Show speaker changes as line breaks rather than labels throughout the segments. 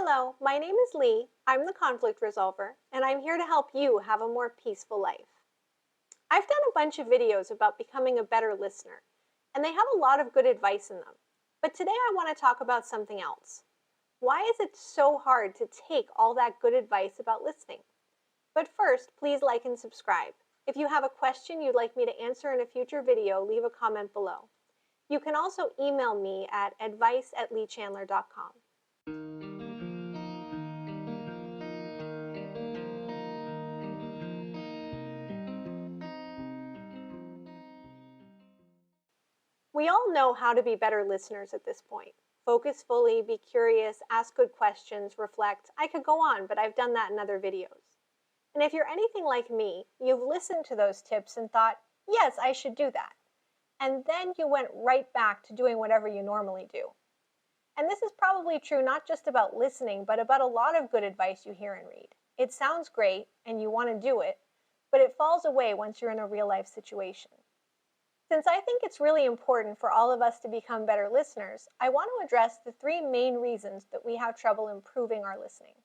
Hello, my name is Lee. I'm the conflict resolver, and I'm here to help you have a more peaceful life. I've done a bunch of videos about becoming a better listener, and they have a lot of good advice in them. But today I want to talk about something else. Why is it so hard to take all that good advice about listening? But first, please like and subscribe. If you have a question you'd like me to answer in a future video, leave a comment below. You can also email me at advice@leechandler.com. We all know how to be better listeners at this point. Focus fully, be curious, ask good questions, reflect. I could go on, but I've done that in other videos. And if you're anything like me, you've listened to those tips and thought, yes, I should do that. And then you went right back to doing whatever you normally do. And this is probably true not just about listening, but about a lot of good advice you hear and read. It sounds great and you want to do it, but it falls away once you're in a real life situation. Since I think it's really important for all of us to become better listeners, I want to address the three main reasons that we have trouble improving our listening.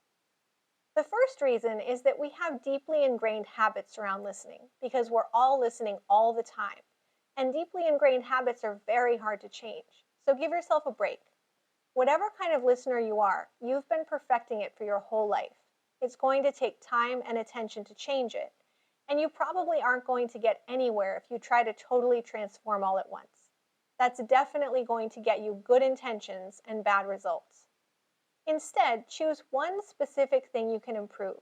The first reason is that we have deeply ingrained habits around listening because we're all listening all the time. And deeply ingrained habits are very hard to change. So give yourself a break. Whatever kind of listener you are, you've been perfecting it for your whole life. It's going to take time and attention to change it. And you probably aren't going to get anywhere if you try to totally transform all at once. That's definitely going to get you good intentions and bad results. Instead, choose one specific thing you can improve.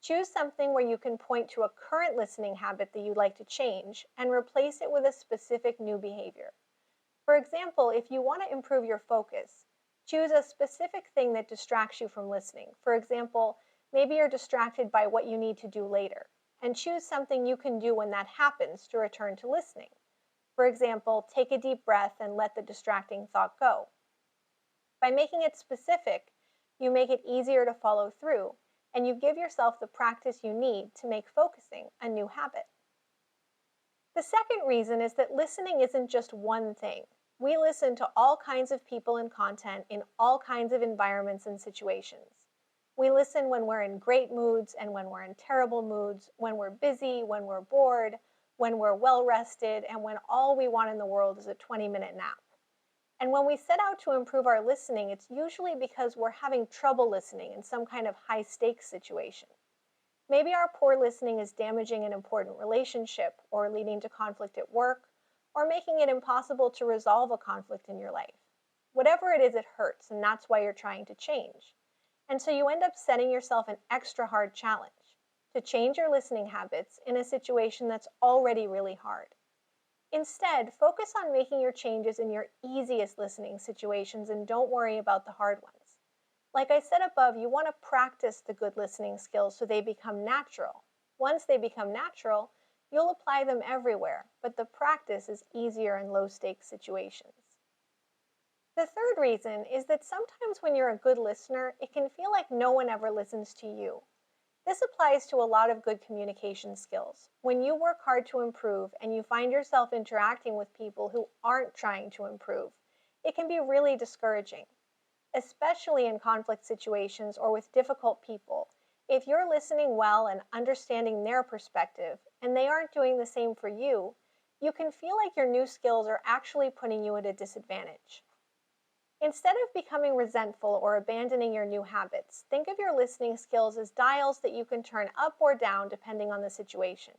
Choose something where you can point to a current listening habit that you'd like to change and replace it with a specific new behavior. For example, if you want to improve your focus, choose a specific thing that distracts you from listening. For example, maybe you're distracted by what you need to do later, and choose something you can do when that happens to return to listening. For example, take a deep breath and let the distracting thought go. By making it specific, you make it easier to follow through, and you give yourself the practice you need to make focusing a new habit. The second reason is that listening isn't just one thing. We listen to all kinds of people and content in all kinds of environments and situations. We listen when we're in great moods and when we're in terrible moods, when we're busy, when we're bored, when we're well rested, and when all we want in the world is a 20-minute nap. And when we set out to improve our listening, it's usually because we're having trouble listening in some kind of high-stakes situation. Maybe our poor listening is damaging an important relationship or leading to conflict at work or making it impossible to resolve a conflict in your life. Whatever it is, it hurts, and that's why you're trying to change. And so you end up setting yourself an extra hard challenge to change your listening habits in a situation that's already really hard. Instead, focus on making your changes in your easiest listening situations and don't worry about the hard ones. Like I said above, you want to practice the good listening skills so they become natural. Once they become natural, you'll apply them everywhere, but the practice is easier in low-stakes situations. The third reason is that sometimes when you're a good listener, it can feel like no one ever listens to you. This applies to a lot of good communication skills. When you work hard to improve and you find yourself interacting with people who aren't trying to improve, it can be really discouraging, especially in conflict situations or with difficult people. If you're listening well and understanding their perspective and they aren't doing the same for you, you can feel like your new skills are actually putting you at a disadvantage. Instead of becoming resentful or abandoning your new habits, think of your listening skills as dials that you can turn up or down depending on the situation.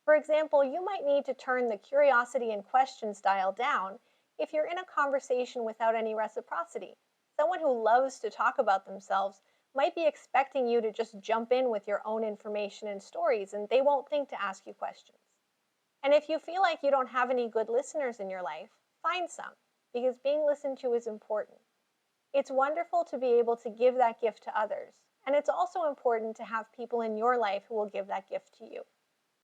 For example, you might need to turn the curiosity and questions dial down if you're in a conversation without any reciprocity. Someone who loves to talk about themselves might be expecting you to just jump in with your own information and stories, and they won't think to ask you questions. And if you feel like you don't have any good listeners in your life, find some, because being listened to is important. It's wonderful to be able to give that gift to others, and it's also important to have people in your life who will give that gift to you.